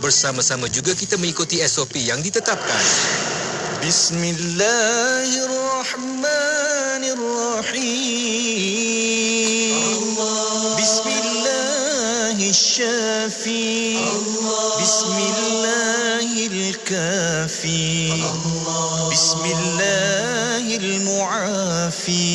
Bersama-sama juga kita mengikuti SOP yang ditetapkan. Bismillahirrahmanirrahim. Bismillahirrahmanirrahim. Bismillahirkafi. Bismillahirmuafi.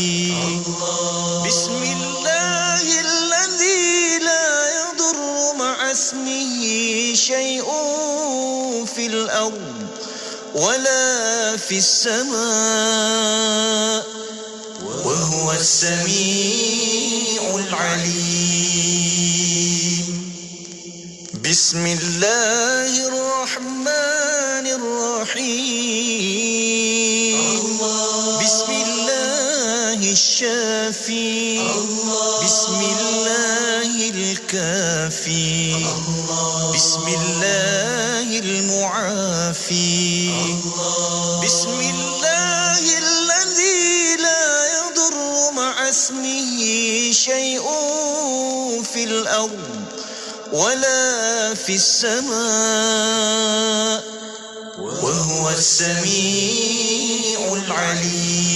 Bismillahilladzi la yadurru ma'asmihi syai'un fil ardh wala fis sama' wa huwa as-sami'ul 'alim. Bismillahirrahmanirrahim. Bismillahirrahmanirrahim. Bismillahirkafi. Bismillahirmuafi. Bismillahilladzi la yadurru ma'asmihi syai'un fil ardh wala fis sama' wa huwa as-sami'ul 'alim.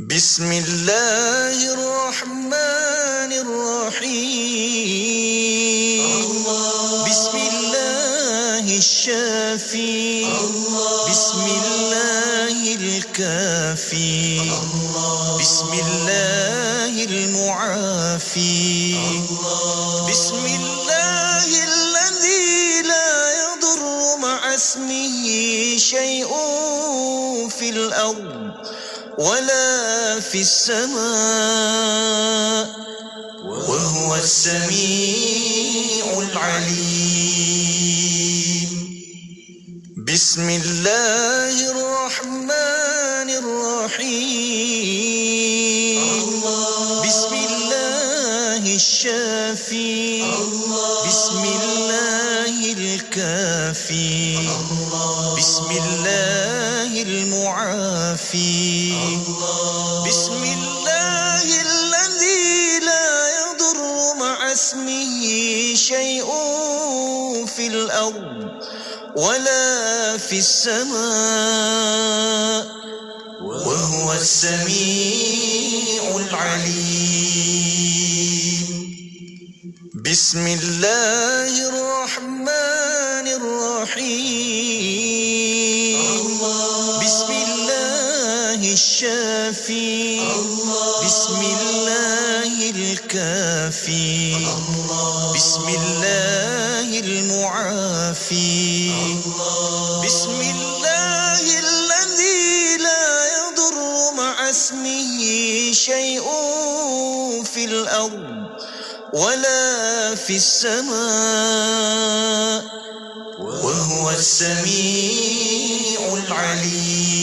Bismillahirrahmanirrahim. Bismillahirrahmanirrahim. Bismillahirkafi. Bismillahirmuafi. Bismillahilladzi la yadurru ma'asmihi syai'un fil ardh wala fis sama' wa huwa as-sami'ul 'alim. Bismillahirrahmanirrahim. Bismillahirrahmanirrahim. Bismillahirkafi. Bismillahirmuafi. Bismillahilladzi la yadurru ma'asmihi syai'un fil ardh wala fis sama' wa huwa as-sami'ul 'alim. Bismillahirrahmanirrahim. Bismillahirrahmanirrahim. Bismillahirkafi. Bismillahirmuafi. Bismillahilladzi la yadurru ma'asmihi syai'un fil ardh wala fis sama' wa huwa as-sami'ul 'alim.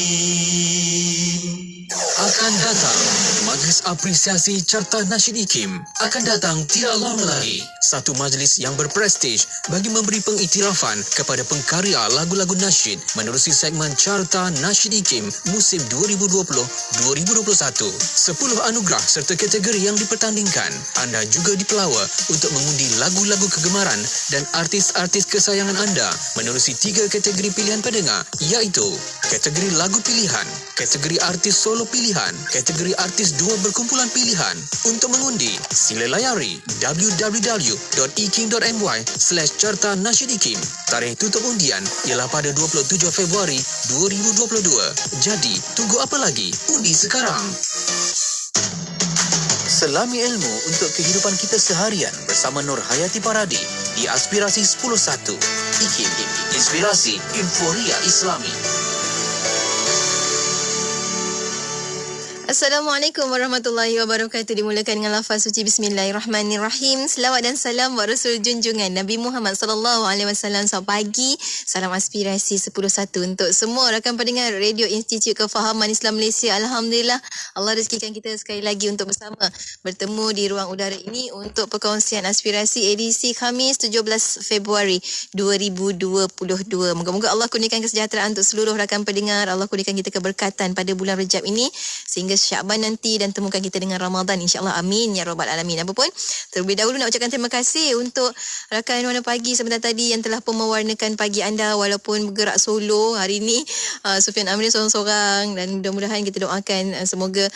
Akan datang Majlis Apresiasi Carta Nasyid IKIM. Akan datang tidak lama lagi. Satu majlis yang berprestij bagi memberi pengiktirafan kepada pengkarya lagu-lagu nasyid menerusi segmen Carta Nasyid IKIM musim 2020-2021. 10 anugerah serta kategori yang dipertandingkan. Anda juga dipelawa untuk mengundi lagu-lagu kegemaran dan artis-artis kesayangan anda menerusi 3 kategori pilihan pendengar, iaitu kategori lagu pilihan, kategori artis solo pilihan, kategori artis dua berkumpulan pilihan. Untuk mengundi, sila layari www.ikim.my/Carta Nasyid IKIM. Tarikh tutup undian ialah pada 27 Februari 2022. Jadi, tunggu apa lagi? Undi sekarang. Selami ilmu untuk kehidupan kita seharian bersama Nur Hayati Paradi di Aspirasi 10.1. IKIM, Inspirasi Inforia Islami. Assalamualaikum warahmatullahi wabarakatuh. Dimulakan dengan lafaz suci Bismillahirrahmanirrahim. Selawat dan salam buat Rasul junjungan Nabi Muhammad sallallahu alaihi wasallam. Selamat pagi. Salam aspirasi 10.1 untuk semua rakan pendengar Radio Institut Kefahaman Islam Malaysia. Alhamdulillah, Allah rezekikan kita sekali lagi untuk bersama bertemu di ruang udara ini untuk perkongsian aspirasi edisi Khamis 17 Februari 2022. Moga-moga Allah kurniakan kesejahteraan untuk seluruh rakan pendengar. Allah kurniakan kita keberkatan pada bulan Rejab ini sehingga Syaban nanti dan temukan kita dengan Ramadan, insya-Allah. Amin ya rabbal alamin. Apapun, terlebih dahulu nak ucapkan terima kasih untuk rakan Warna Pagi sebentar tadi yang telah pun mewarnakan pagi anda walaupun bergerak solo hari ni. Sufian Amri seorang-seorang, dan mudah-mudahan kita doakan semoga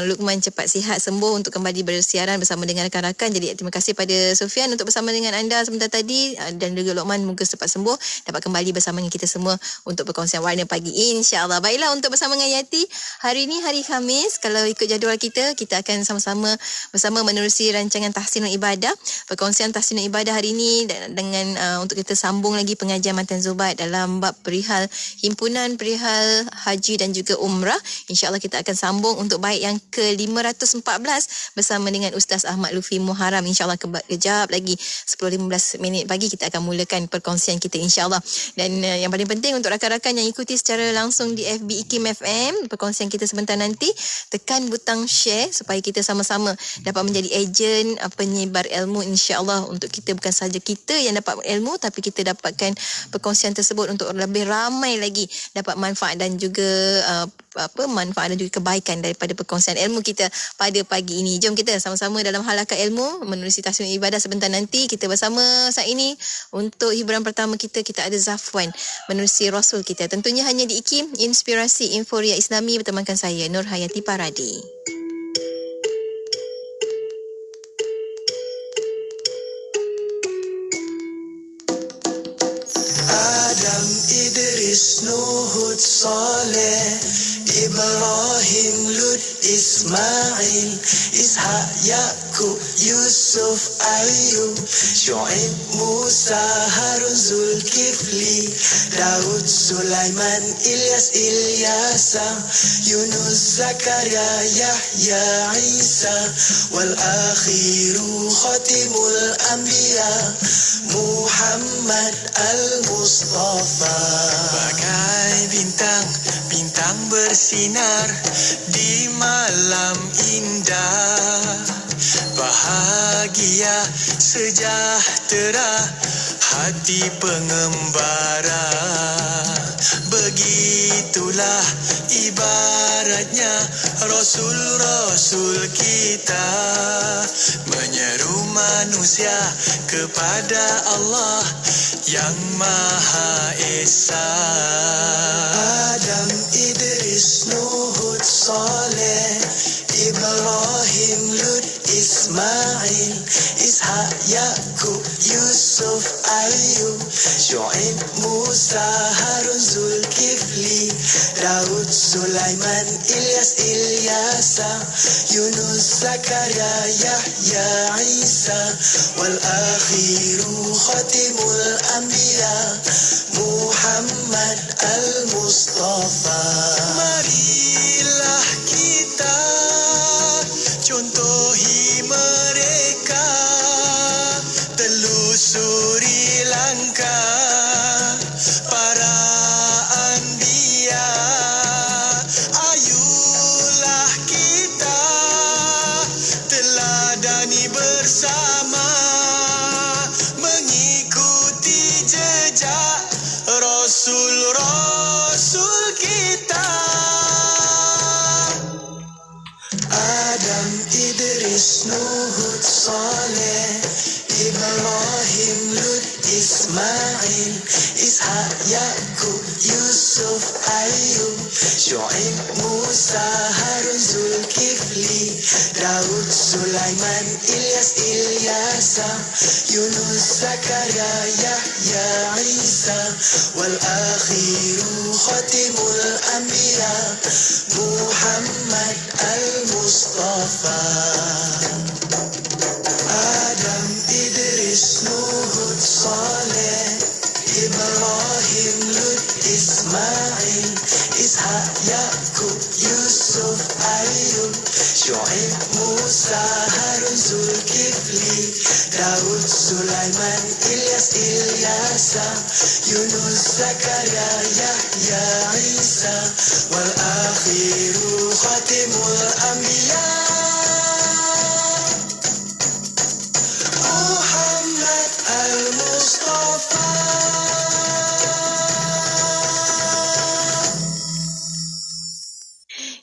Luqman cepat sihat sembuh untuk kembali bersiaran bersama dengan rakan-rakan. Jadi terima kasih pada Sufian untuk bersama dengan anda sebentar tadi, dan juga Luqman moga cepat sembuh dapat kembali bersama dengan kita semua untuk perkongsian Warna Pagi, insya-Allah. Baiklah, untuk bersama dengan Yati, hari ni hari Khamis, kalau ikut jadual kita akan sama-sama bersama menerusi rancangan Tahsinul Ibadah, perkongsian Tahsinul Ibadah hari ini dengan untuk kita sambung lagi pengajian Matan Zubat dalam bab perihal himpunan perihal haji dan juga umrah. InsyaAllah kita akan sambung untuk bait yang ke-514 bersama dengan Ustaz Ahmad Lufi Muharram. InsyaAllah kejap lagi 10-15 minit pagi kita akan mulakan perkongsian kita, insyaAllah. Dan yang paling penting untuk rakan-rakan yang ikuti secara langsung di FB IKIM FM, perkongsian kita sebentar nanti, tekan butang share supaya kita sama-sama dapat menjadi ejen penyebar ilmu, insya-Allah. Untuk kita, bukan sahaja kita yang dapat ilmu, tapi kita dapatkan perkongsian tersebut untuk lebih ramai lagi dapat manfaat dan juga manfaat dan juga kebaikan daripada perkongsian ilmu kita pada pagi ini. Jom kita sama-sama dalam halaqah ilmu menerusi Tahsinul Ibadah sebentar nanti. Kita bersama saat ini untuk hiburan pertama kita ada Zafwan menerusi Rasul kita, tentunya hanya di IKIM, Inspirasi Inforia Islami, bertemankan saya Nur Hayati Paradi. Adam, Idris, Nuh, Hud, Saleh, Ibrahim, Lut, Ismail, Ishak, Yakub, Yusuf, Ayub, Syuaib, Musa, Harun, Zulkifli, Daud, Sulaiman, Ilyas, Ilyasa, Yunus, Zakaria, Yahya, Isa, wal akhiru khatimul anbiya, Muhammad al-Mustafa. Bagai bintang, bintang bersinar di malam indah, bahagia sejahtera hati pengembara. Begitulah ibaratnya Rasul-Rasul kita, menyeru manusia kepada Allah yang Maha Esa. Adam, Idris, Nuh, Hud, Saleh, Ibrahim, Lut, Ismail, Ishak, Yakub, Yusuf, Ayub, Syuaib, Musa, Harun, Zulkifli, Daud, Sulaiman, Ilyas, Ilyasa, Yunus, Zakaria, Yahya, Isa, wal akhiru khatimul anbiya, Muhammad al-Mustafa. Marilah kita contohi mereka, telusuri langkah para anbiya. Ayolah kita teladani bersama, mengikuti jejak Rasul-Rasul kita. Adam, Idris, Nuh, Hud, Saleh, Ibrahim, Lut, Ismail, Ishak, Yakub, Yusuf, Ayub, Syuaib, Musa, Harun, Zulkifli, Daud, Sulaiman, Ilyas, Ilyasa, Yunus, Zakaria, Yahya, Isa, wal akhiru khatimul anbiya, Muhammad al-Mustafa. Adam, Idris, Nuh, Hud, Saleh, Ibrahim, Lut, Ismail, Ishak, Yakub, Yusuf, Ayub, Syuaib, Musa, Harun, Zulkifli, Daud, Sulaiman, Ilyas, Ilyasa, Yunus, Zakaria, Yahya, Isa, wal akhiru khatimul anbiya, Muhammad al-Mustafa.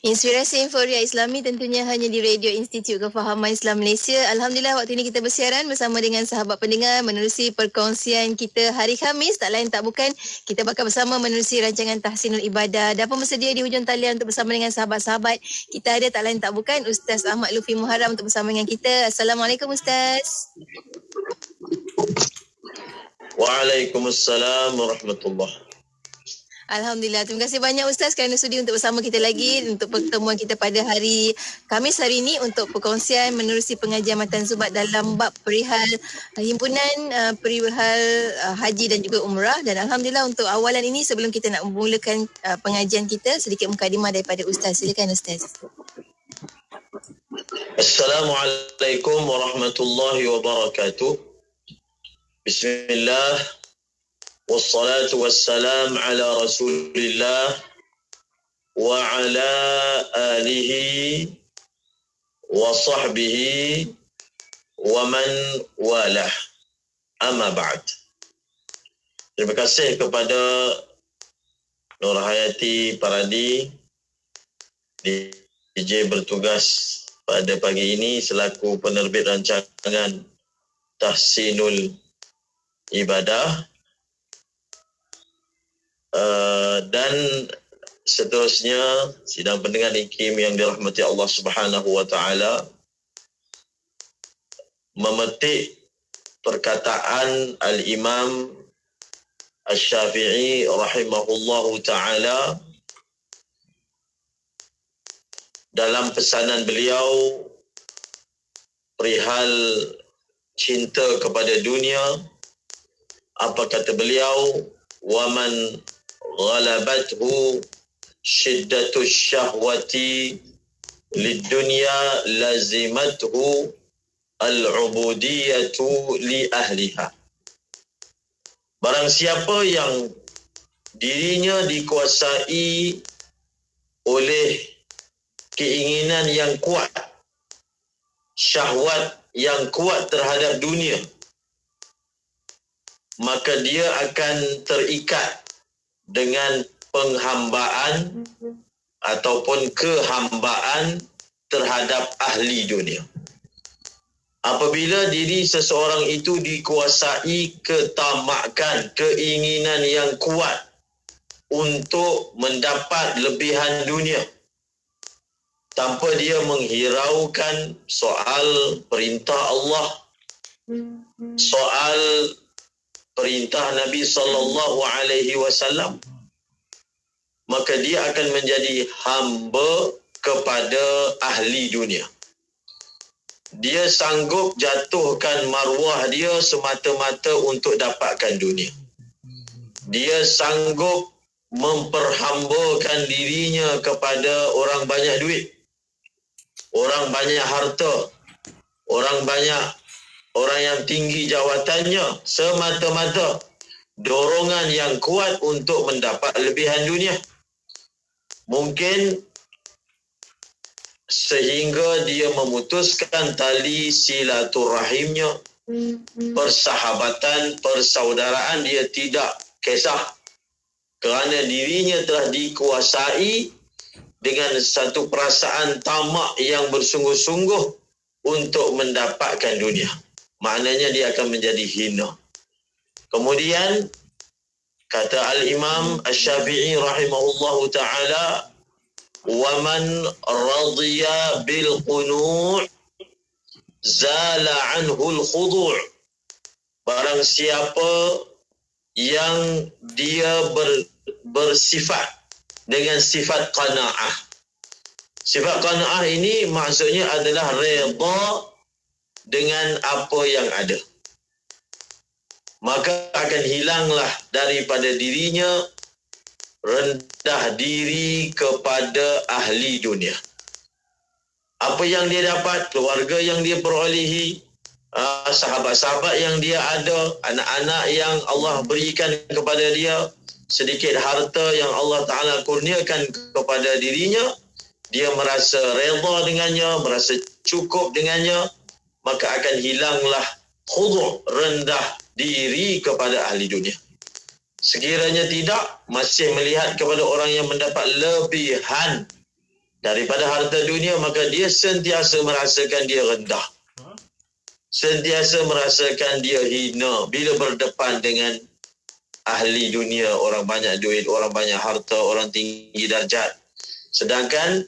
Inspirasi Inforia Islami tentunya hanya di Radio Institut Kefahaman Islam Malaysia. Alhamdulillah waktu ini kita bersiaran bersama dengan sahabat pendengar menerusi perkongsian kita hari Khamis. Tak lain tak bukan kita bakal bersama menerusi rancangan Tahsinul Ibadah. Dan pun bersedia di hujung talian untuk bersama dengan sahabat-sahabat. Kita ada tak lain tak bukan Ustaz Ahmad Lufi Muharram untuk bersama dengan kita. Assalamualaikum Ustaz. Waalaikumsalam warahmatullahi. Alhamdulillah. Terima kasih banyak Ustaz kerana sudi untuk bersama kita lagi untuk pertemuan kita pada hari Khamis hari ini untuk perkongsian menerusi pengajian Matan Zubat dalam bab perihal himpunan perihal haji dan juga umrah. Dan Alhamdulillah untuk awalan ini sebelum kita nak memulakan pengajian kita, sedikit mukadimah daripada Ustaz. Silakan Ustaz. Assalamualaikum warahmatullahi wabarakatuh. Bismillah. Wassalatu wassalam ala rasulillah wa ala alihi wa sahbihi wa man walah. Amma ba'd. Terima kasih kepada Nur Hayati Paradi, DJ bertugas pada pagi ini selaku penerbit rancangan Tahsinul Ibadah. Dan seterusnya sidang pendengar IKIM yang dirahmati Allah Subhanahu wa taala, memetik perkataan Al-Imam Asy-Syafi'i rahimahullahu taala dalam pesanan beliau perihal cinta kepada dunia. Apa kata beliau? Waman ghalabathu shiddatu syahwati lidunya lazimathu al-ubudiyatu li ahliha. Barang siapa yang dirinya dikuasai oleh keinginan yang kuat, syahwat yang kuat terhadap dunia, maka dia akan terikat dengan penghambaan ataupun kehambaan terhadap ahli dunia. Apabila diri seseorang itu dikuasai ketamakan, keinginan yang kuat untuk mendapat lebihan dunia, tanpa dia menghiraukan soal perintah Allah, soal perintah Nabi SAW, maka dia akan menjadi hamba kepada ahli dunia. Dia sanggup jatuhkan maruah dia semata-mata untuk dapatkan dunia. Dia sanggup memperhambakan dirinya kepada orang banyak duit, orang banyak harta, orang yang tinggi jawatannya, semata-mata dorongan yang kuat untuk mendapat lebihan dunia. Mungkin sehingga dia memutuskan tali silaturahimnya, persahabatan, persaudaraan, dia tidak kisah kerana dirinya telah dikuasai dengan satu perasaan tamak yang bersungguh-sungguh untuk mendapatkan dunia. Maknanya dia akan menjadi hina. Kemudian kata Al-Imam Asy-Syafi'i rahimahullahu ta'ala, وَمَنْ رَضِيَ بِالْقُنُوعِ زَالَ عَنْهُ الْخُضُوعِ. Barang siapa yang dia bersifat dengan sifat qanaah. Sifat qanaah ini maksudnya adalah redha dengan apa yang ada, maka akan hilanglah daripada dirinya rendah diri kepada ahli dunia. Apa yang dia dapat, keluarga yang dia perolehi, sahabat-sahabat yang dia ada, anak-anak yang Allah berikan kepada dia, sedikit harta yang Allah Ta'ala kurniakan kepada dirinya, dia merasa redha dengannya, merasa cukup dengannya, maka akan hilanglah khudu', rendah diri kepada ahli dunia. Sekiranya tidak, masih melihat kepada orang yang mendapat lebihan daripada harta dunia, maka dia sentiasa merasakan dia rendah. Sentiasa merasakan dia hina bila berdepan dengan ahli dunia, orang banyak duit, orang banyak harta, orang tinggi darjat. Sedangkan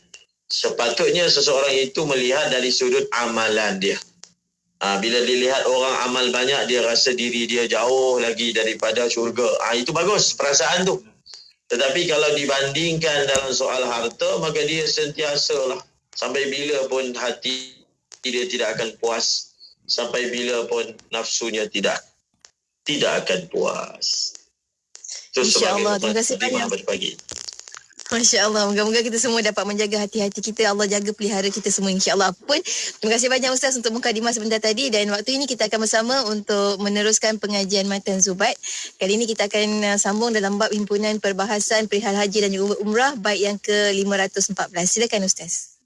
sepatutnya seseorang itu melihat dari sudut amalan dia. Bila dilihat orang amal banyak, dia rasa diri dia jauh lagi daripada syurga. Itu bagus perasaan tu. Tetapi kalau dibandingkan dalam soal harta, maka dia sentiasalah sampai bila pun hati dia tidak akan puas, sampai bila pun nafsunya tidak akan puas. Itu InsyaAllah. Terima kasih banyak banyak. pagi. Masya Allah. Moga-moga kita semua dapat menjaga hati-hati kita. Allah jaga pelihara kita semua, insya-Allah. Pun terima kasih banyak Ustaz untuk mukadimah sebentar tadi, dan waktu ini kita akan bersama untuk meneruskan pengajian Matan Zubat. Kali ini kita akan sambung dalam bab himpunan perbahasan perihal haji dan juga umrah bait yang ke-514. Silakan Ustaz.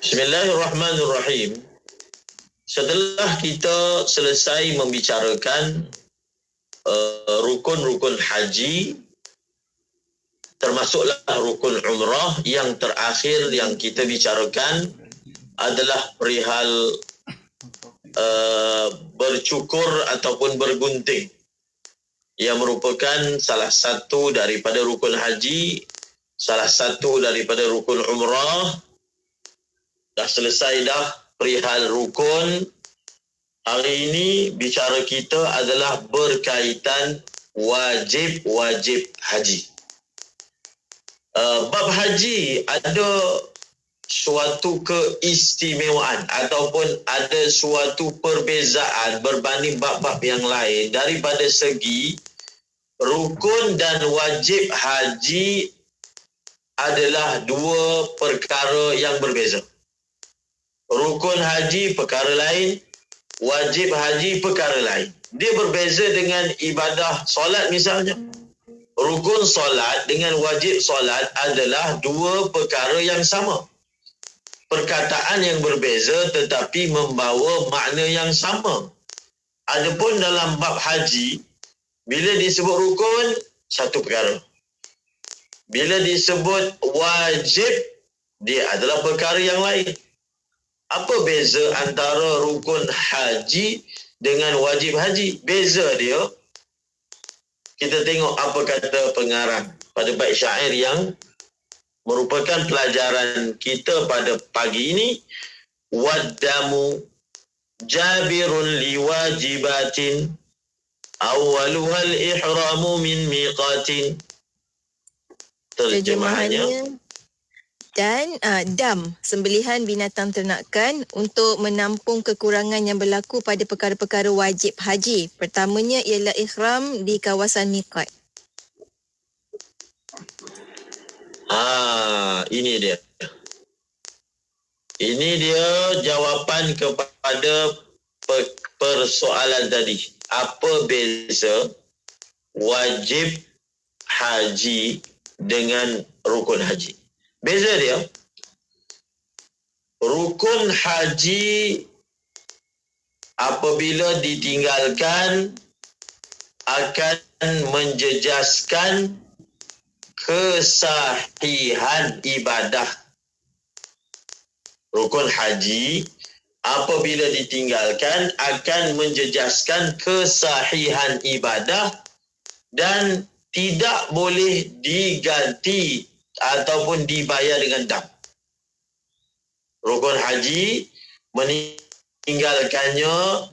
Bismillahirrahmanirrahim. Setelah kita selesai membicarakan rukun-rukun haji, termasuklah rukun umrah, yang terakhir yang kita bicarakan adalah perihal bercukur ataupun bergunting, yang merupakan salah satu daripada rukun haji, salah satu daripada rukun umrah. Dah selesai dah perihal rukun. Hari ini bicara kita adalah berkaitan wajib-wajib haji. Bab haji ada suatu keistimewaan ataupun ada suatu perbezaan berbanding bab-bab yang lain daripada segi rukun dan wajib haji adalah dua perkara yang berbeza. Rukun haji perkara lain, wajib haji perkara lain. Dia berbeza dengan ibadah solat misalnya. Rukun solat dengan wajib solat adalah dua perkara yang sama. Perkataan yang berbeza tetapi membawa makna yang sama. Adapun dalam bab haji, bila disebut rukun, satu perkara. Bila disebut wajib, dia adalah perkara yang lain. Apa beza antara rukun haji dengan wajib haji? Beza dia, kita tengok apa kata pengarang pada bait syair yang merupakan pelajaran kita pada pagi ini. Waddamu jabirun liwajibatin awwaluhal ihramu min miqatin. Terjemahannya, dan dam, sembelihan binatang ternakan untuk menampung kekurangan yang berlaku pada perkara-perkara wajib haji. Pertamanya ialah ihram di kawasan miqat. Ini dia. Ini dia jawapan kepada persoalan tadi. Apa beza wajib haji dengan rukun haji? Beza dia, rukun haji apabila ditinggalkan akan menjejaskan kesahihan ibadah. Rukun haji apabila ditinggalkan akan menjejaskan kesahihan ibadah dan tidak boleh diganti ataupun dibayar dengan dam. Rukun haji meninggalkannya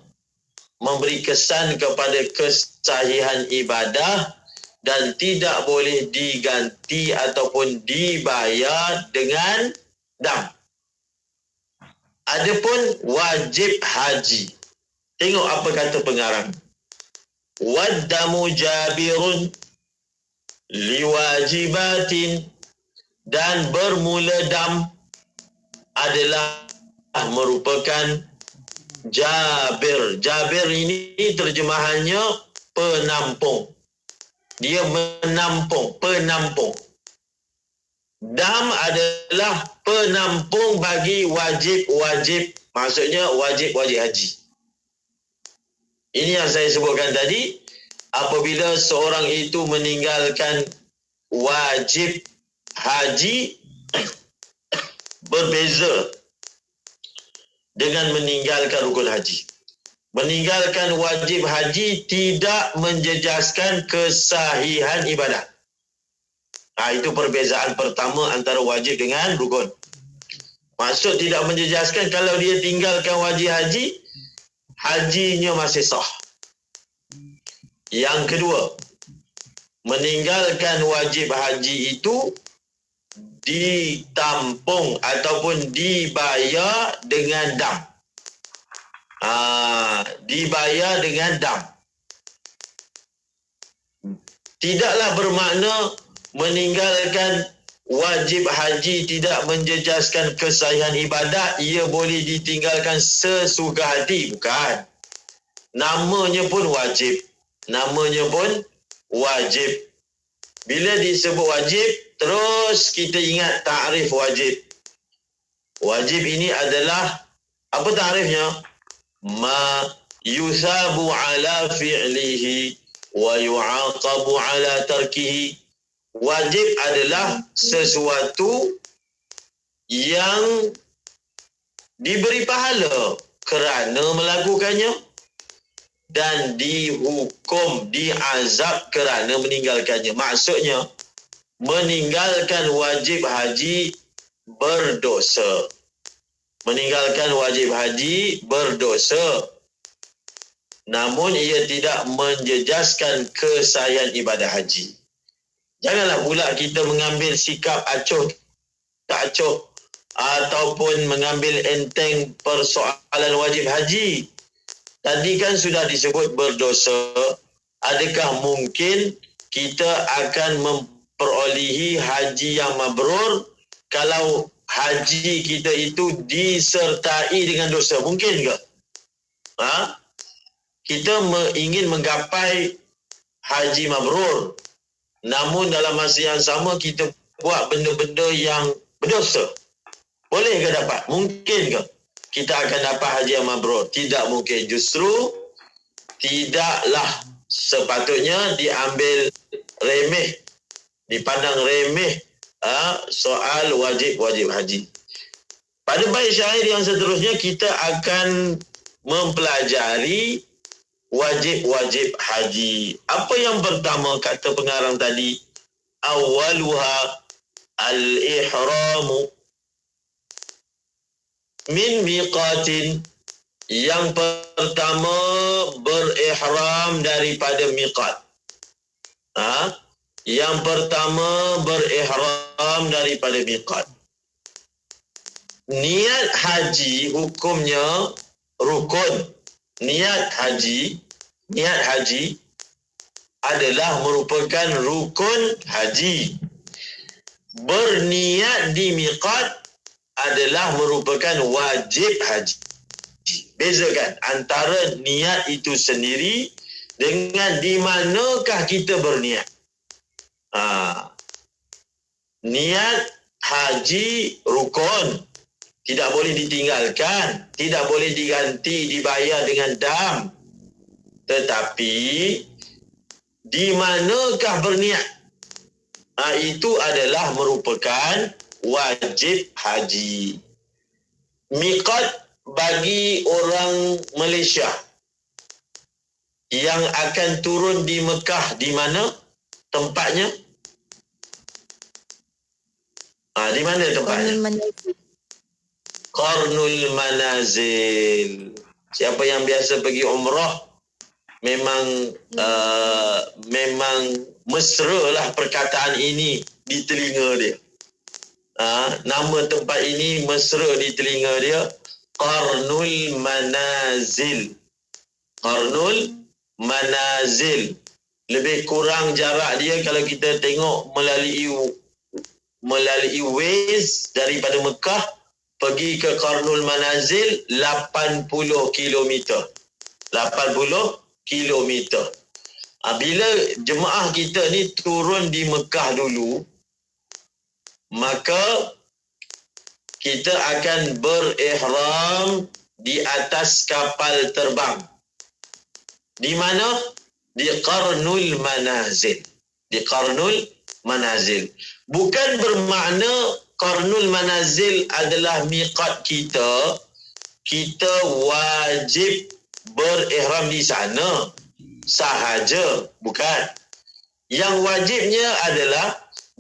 memberi kesan kepada kesahihan ibadah dan tidak boleh diganti ataupun dibayar dengan dam. Adapun wajib haji, tengok apa kata pengarang. Waddamu jabirun liwajibatin, dan bermula dam adalah merupakan jabir. Jabir ini terjemahannya penampung. Dia menampung, penampung. Dam adalah penampung bagi wajib-wajib, maksudnya wajib-wajib haji. Ini yang saya sebutkan tadi, apabila seorang itu meninggalkan wajib haji berbeza dengan meninggalkan rukun haji. Meninggalkan wajib haji tidak menjejaskan kesahihan ibadah. Itu perbezaan pertama antara wajib dengan rukun. Maksud tidak menjejaskan, kalau dia tinggalkan wajib haji, hajinya masih sah. Yang kedua, meninggalkan wajib haji itu ditampung ataupun dibayar dengan dam. Dibayar dengan dam. Tidaklah bermakna meninggalkan wajib haji tidak menjejaskan kesahihan ibadah, ia boleh ditinggalkan sesuka hati. Bukan. Namanya pun wajib. Namanya pun wajib. Bila disebut wajib, terus kita ingat takrif wajib. Wajib ini adalah, apa takrifnya? Ma yusabu ala fi'lihi wa yu'aqabu ala tarkihi. Wajib adalah sesuatu yang diberi pahala kerana melakukannya dan dihukum, diazab kerana meninggalkannya. Maksudnya, meninggalkan wajib haji berdosa. Meninggalkan wajib haji berdosa. Namun ia tidak menjejaskan kesahihan ibadah haji. Janganlah pula kita mengambil sikap acuh tak acuh ataupun mengambil enteng persoalan wajib haji. Tadi kan sudah disebut berdosa. Adakah mungkin kita akan memperolehi haji yang mabrur kalau haji kita itu disertai dengan dosa? Mungkin ke? Kita ingin menggapai haji mabrur, namun dalam masa yang sama kita buat benda-benda yang berdosa. Boleh ke dapat? Mungkin ke kita akan dapat haji yang mabrur? Tidak mungkin. Justru tidaklah sepatutnya diambil remeh, dipandang remeh soal wajib haji. Pada bait syair yang seterusnya kita akan mempelajari wajib haji. Apa yang pertama kata pengarang tadi? Awaluha al-ihramu min miqatin. Yang pertama berihram daripada miqat. Yang pertama berihram daripada miqat. Niat haji hukumnya rukun. Niat haji adalah merupakan rukun haji. Berniat di miqat adalah merupakan wajib haji. Bezakan antara niat itu sendiri dengan di manakah kita berniat. Niat haji rukun, tidak boleh ditinggalkan, tidak boleh diganti, dibayar dengan dam. Tetapi di manakah berniat? Itu adalah merupakan wajib haji. Miqat bagi orang Malaysia yang akan turun di Mekah, di mana tempatnya? Di mana tempatnya? Qarnul Manazil. Siapa yang biasa pergi umrah memang mesra lah perkataan ini di telinga dia. Nama tempat ini mesra di telinga dia. Qarnul Manazil. Qarnul Manazil. Lebih kurang jarak dia kalau kita tengok melalui Waze daripada Mekah pergi ke Qarnul Manazil 80 kilometer. 80 kilometer. Bila jemaah kita ni turun di Mekah dulu, maka kita akan berihram di atas kapal terbang. Di mana? Di Qarnul Manazil. Di Qarnul manazil. Bukan bermakna qarnul manazil adalah miqat kita, kita wajib berihram di sana sahaja. Bukan. Yang wajibnya adalah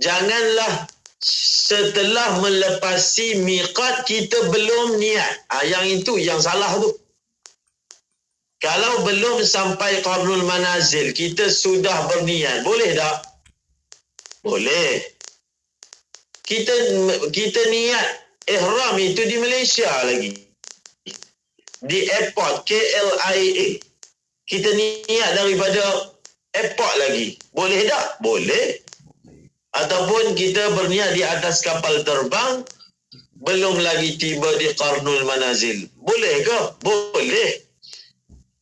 janganlah setelah melepasi miqat kita belum niat. Yang itu yang salah tu. Kalau belum sampai qarnul manazil, kita sudah berniat. Boleh tak? Boleh. Kita niat ihram itu di Malaysia lagi. Di airport KLIA. Kita niat daripada airport lagi. Boleh tak? Boleh. Ataupun kita berniat di atas kapal terbang, belum lagi tiba di qarnul manazil. Boleh ke? Boleh.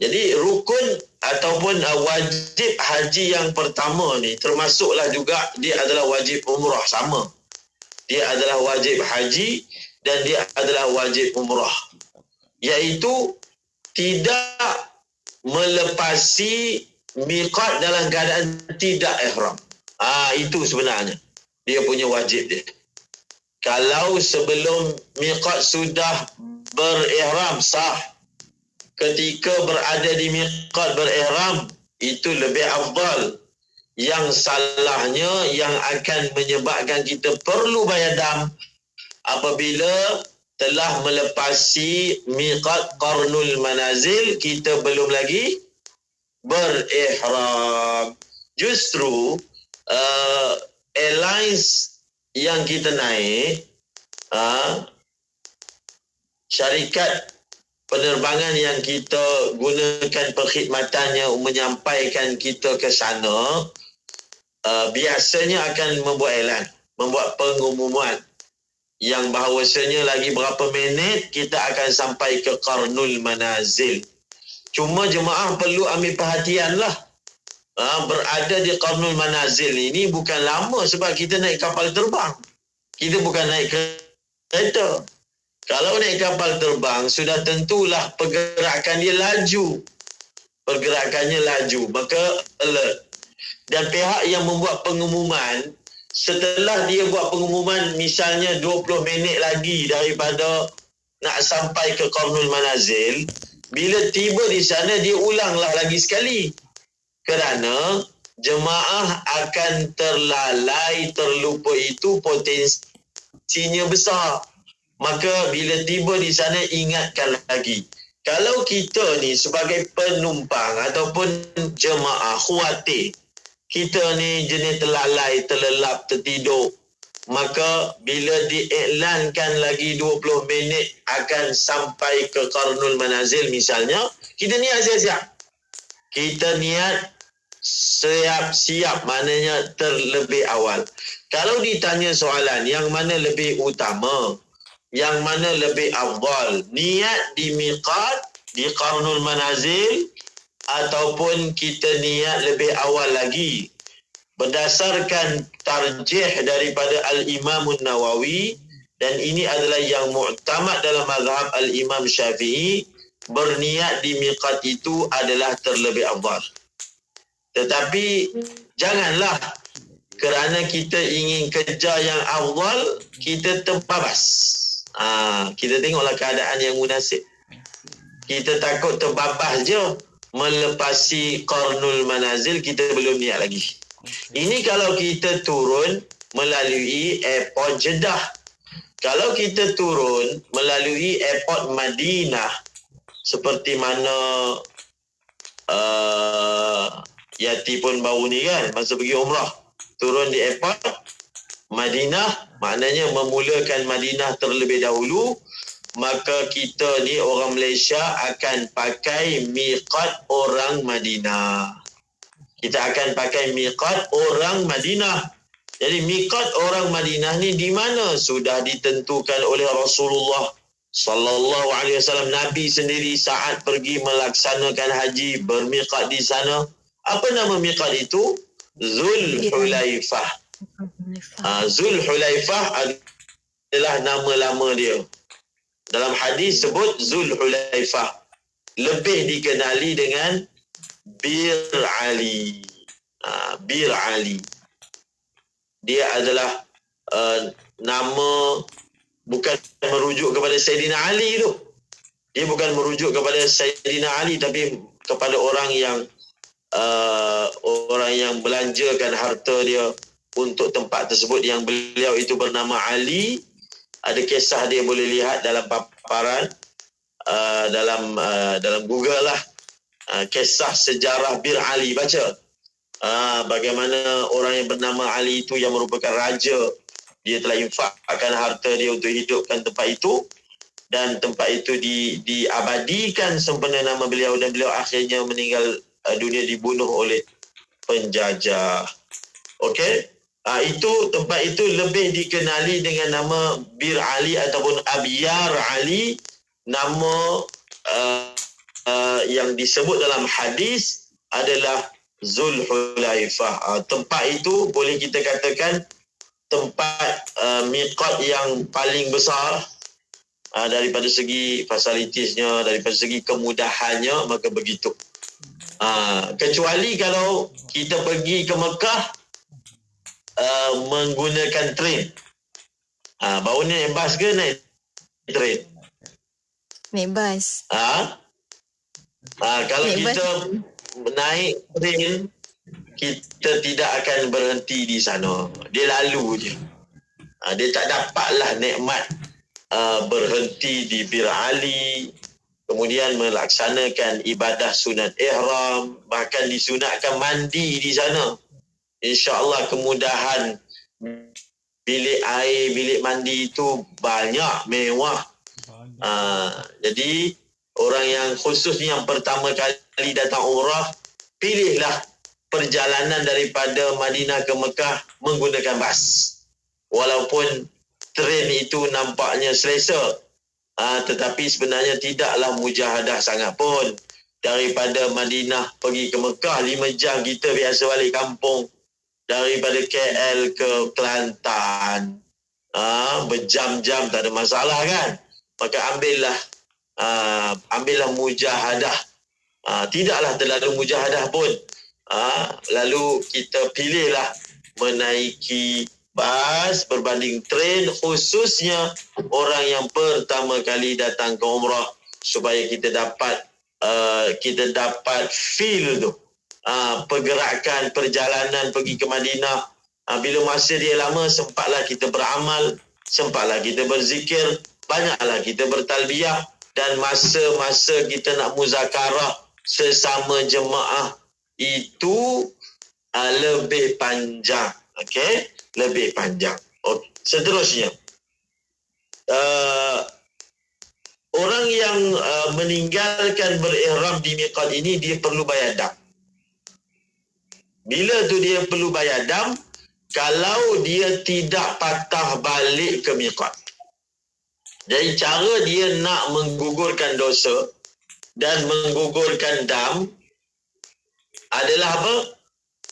Jadi rukun ataupun wajib haji yang pertama ni termasuklah juga dia adalah wajib umrah sama. Dia adalah wajib haji dan dia adalah wajib umrah. Iaitu tidak melepasi miqat dalam keadaan tidak ihram. Itu sebenarnya dia punya wajib dia. Kalau sebelum miqat sudah berihram sah, ketika berada di miqat berihram itu lebih afdal. Yang salahnya yang akan menyebabkan kita perlu bayar dam apabila telah melepasi miqat qarnul manazil kita belum lagi berihram. Justru airlines yang kita naik, syarikat penerbangan yang kita gunakan perkhidmatannya menyampaikan kita ke sana, biasanya akan membuat iklan, membuat pengumuman yang bahawasanya lagi berapa minit kita akan sampai ke qarnul manazil. Cuma jemaah perlu ambil perhatian lah. Berada di qarnul manazil ini bukan lama sebab kita naik kapal terbang. Kita bukan naik kereta. Kalau naik kapal terbang, sudah tentulah pergerakan dia laju. Pergerakannya laju, maka alert. Dan pihak yang membuat pengumuman, setelah dia buat pengumuman misalnya 20 minit lagi daripada nak sampai ke qarnul manazil, bila tiba di sana dia ulanglah lagi sekali. Kerana jemaah akan terlalai, terlupa itu potensinya besar. Maka bila tiba di sana ingatkan lagi. Kalau kita ni sebagai penumpang ataupun jemaah khawatir, kita ni jenis terlalai, terlelap, tertidur, maka bila diiklankan lagi 20 minit akan sampai ke qarnul manazil misalnya, kita niat siap-siap. Kita niat siap-siap, maknanya terlebih awal. Kalau ditanya soalan yang mana lebih utama, yang mana lebih afdal, niat di miqat, di qarnul manazil, ataupun kita niat lebih awal lagi. Berdasarkan tarjih daripada Al-Imam Nawawi, dan ini adalah yang mu'tamad dalam mazhab Al-Imam Syafi'i, berniat di miqat itu adalah terlebih afdal. Tetapi janganlah kerana kita ingin kerja yang afdal, kita terbabas. Kita tengoklah keadaan yang munasib. Kita takut terbabas je melepasi qarnul manazil, kita belum niat lagi. Ini kalau kita turun melalui airport Jeddah. Kalau kita turun melalui airport Madinah, seperti mana Yati pun baru ni kan, masa pergi umrah, turun di airport Madinah, maknanya memulakan Madinah terlebih dahulu, maka kita ni orang Malaysia akan pakai miqat orang Madinah. Kita akan pakai miqat orang Madinah. Jadi miqat orang Madinah ni di mana? Sudah ditentukan oleh Rasulullah sallallahu alaihi wasallam. Nabi sendiri saat pergi melaksanakan haji bermiqat di sana. Apa nama miqat itu? Zulhulaifah. Zulhulaifah adalah nama lama dia. Dalam hadis sebut Zulhulaifah. Lebih dikenali dengan Bir Ali. Bir Ali. dia adalah nama bukan merujuk kepada Sayyidina Ali tu. Dia bukan merujuk kepada Sayyidina Ali, tapi kepada orang yang belanjakan harta dia untuk tempat tersebut, yang beliau itu bernama Ali. Ada kisah dia boleh lihat dalam paparan dalam Google lah. Kisah sejarah Bir Ali, baca. Bagaimana orang yang bernama Ali itu yang merupakan raja, dia telah infakkan harta dia untuk hidupkan tempat itu, dan tempat itu diabadikan sempena nama beliau, dan beliau akhirnya meninggal dunia dibunuh oleh penjajah. Okey, itu tempat itu lebih dikenali dengan nama Bir Ali ataupun Abyar Ali, nama yang disebut dalam hadis adalah Zulhulaifah. Tempat itu boleh kita katakan tempat miqat yang paling besar daripada segi fasilitasnya, daripada segi kemudahannya, maka begitu. Kecuali kalau kita pergi ke Mekah menggunakan train. Baru ni naik bas ke naik train? Naik bas. Kalau Naik kita naik train, kita tidak akan berhenti di sana. Dia lalu je. Dia tak dapatlah nikmat berhenti di Bir Ali, kemudian melaksanakan ibadah sunat ihram, bahkan disunatkan mandi di sana. InsyaAllah kemudahan bilik air, bilik mandi itu banyak, mewah. Jadi orang yang khususnya yang pertama kali datang umrah, pilihlah perjalanan daripada Madinah ke Mekah menggunakan bas. Walaupun train itu nampaknya selesa, tetapi sebenarnya tidaklah mujahadah sangat pun. Daripada Madinah pergi ke Mekah 5 jam kita biasa balik kampung. Daripada KL ke Kelantan berjam-jam tak ada masalah kan. Maka ambillah mujahadah. Tidaklah terlalu mujahadah pun. Lalu kita pilihlah menaiki bas berbanding train, khususnya orang yang pertama kali datang ke umrah, supaya kita dapat feel tu, pergerakan perjalanan pergi ke Madinah. Bila masa dia lama, sempatlah kita beramal, sempatlah kita berzikir, banyaklah kita bertalbiyah, dan masa-masa kita nak muzakarah sesama jemaah itu lebih panjang. Okey, lebih panjang. Seterusnya, orang yang meninggalkan berihram di miqat ini, dia perlu bayar dam. Bila tu dia perlu bayar dam? Kalau dia tidak patah balik ke miqat. Jadi cara dia nak menggugurkan dosa dan menggugurkan dam adalah apa?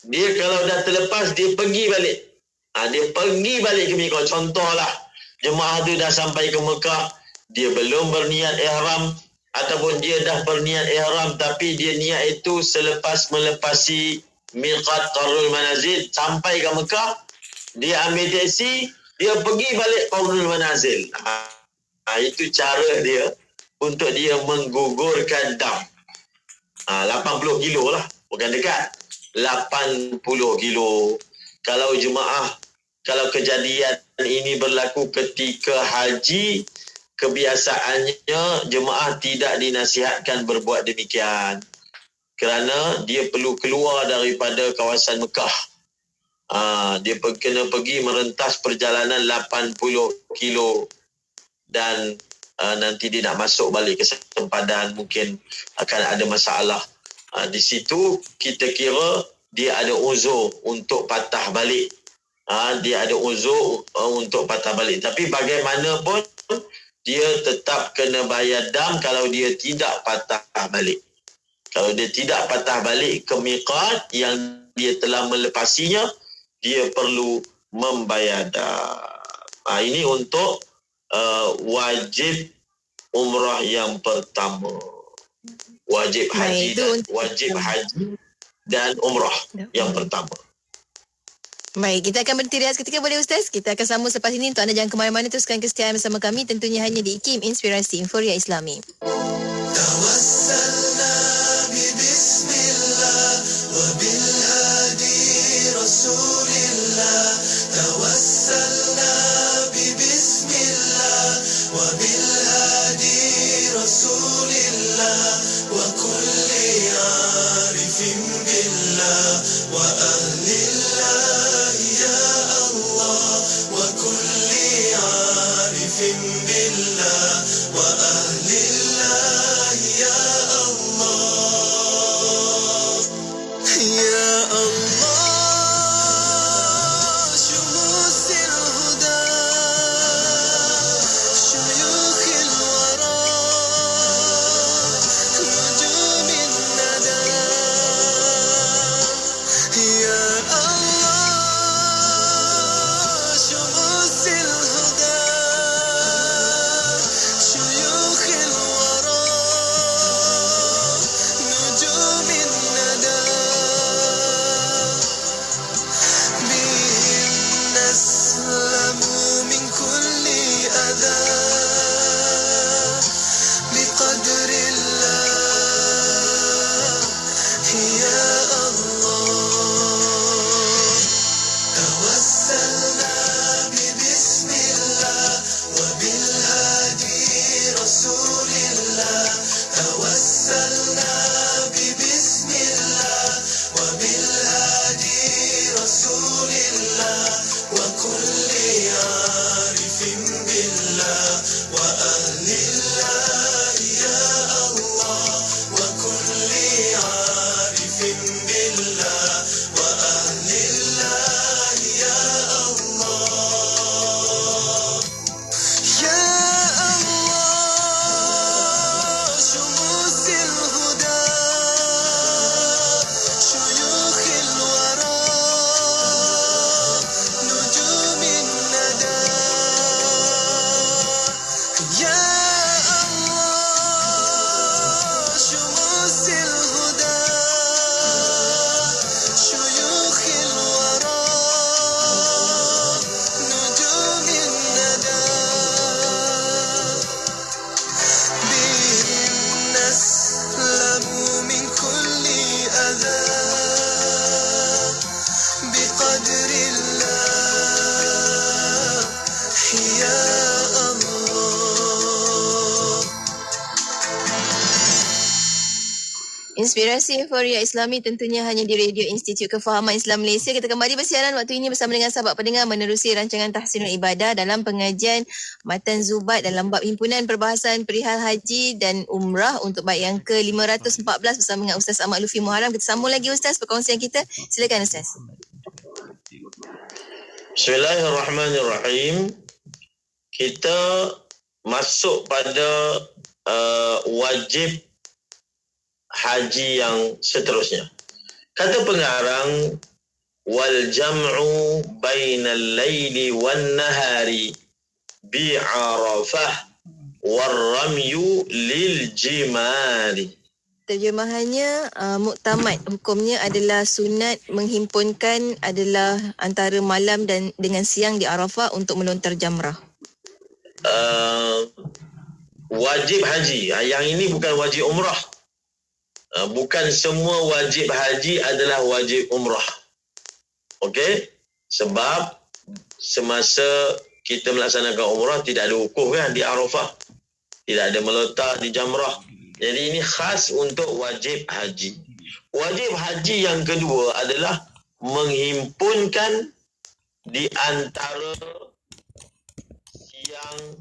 Dia kalau dah terlepas, dia pergi balik. Dia pergi balik ke miqat. Contohlah, jemaah tu dah sampai ke Mekah, dia belum berniat ihram, ataupun dia dah berniat ihram tapi dia niat itu selepas melepasi miqat Qarnul Manazil, sampai ke Mekah, dia ambil taksi, dia pergi balik Qarnul Manazil. Itu cara dia untuk dia menggugurkan dam. 80 kilo lah, bukan dekat. 80 kilo. Kalau kejadian ini berlaku ketika haji, kebiasaannya jemaah tidak dinasihatkan berbuat demikian, kerana dia perlu keluar daripada kawasan Mekah. Dia kena pergi merentas perjalanan 80 kilo, dan nanti dia nak masuk balik ke sempadan, mungkin akan ada masalah. Di situ kita kira dia ada uzur untuk patah balik. Dia ada uzur untuk patah balik. Tapi bagaimanapun, dia tetap kena bayar dam kalau dia tidak patah balik. Kalau dia tidak patah balik ke miqat yang dia telah melepasinya, dia perlu membayar dam. Ini untuk wajib umrah yang pertama. Wajib haji dan umrah yang pertama. Baik, kita akan berhenti rehat seketika boleh Ustaz? Kita akan sambung selepas ini. Untuk anda jangan ke mana-mana, teruskan kesetiaan bersama kami. Tentunya hanya di IKIM Inspirasi Inforia Islami. توسلنا ببسم الله وبالهادي رسول الله توسلنا ببسم الله وبالهادي رسول الله وكل عارف بالله وأهل الله يا الله وكل عارف بالله وأهل الله يا الله يا الله شموس الهدى شيوخ الورى نجوم الندى يا الله شموس الهدى شيوخ الورى نجوم الندى بهم نسلم من كل أذى بقدر الله يا الله توسلنا ببسم الله وبالهادي رسول الله توسلنا ببسم الله وبالهادي رسول الله وكل عارف بالله وأهل الله يا الله وكل عارف بالله وأهل الله يا الله يا الله شموس الهدى شيوخ الورى نجوم الندى يا الله شموس الهدى شيوخ الورى نجوم الندى بهم نسلم من كل أذى بقدر الله يا الله Inspirasi Inforia Islami tentunya hanya di Radio Institut Kefahaman Islam Malaysia. Kita kembali bersiaran waktu ini bersama dengan sahabat pendengar menerusi rancangan Tahsinul Ibadah dalam pengajian Matan Zubat dalam bab himpunan perbahasan perihal haji dan umrah untuk bab yang ke-514 bersama dengan Ustaz Ahmad Lufi Muharram. Kita sambung lagi Ustaz perkongsian kita. Silakan Ustaz. Bismillahirrahmanirrahim. Kita masuk pada wajib haji yang seterusnya. Kata pengarang, wal jam'u bainal laili wan nahari bi arafah war ramyu lil jimari. Terjemahannya muktamad hukumnya adalah sunat menghimpunkan adalah antara malam dan dengan siang di Arafah untuk melontar jamrah. Wajib haji. Yang ini bukan wajib umrah. Bukan semua wajib haji adalah wajib umrah. Okey? Sebab semasa kita melaksanakan umrah tidak ada wukuf kan di Arafah. Tidak ada melontar di jamrah. Jadi ini khas untuk wajib haji. Wajib haji yang kedua adalah menghimpunkan di antara siang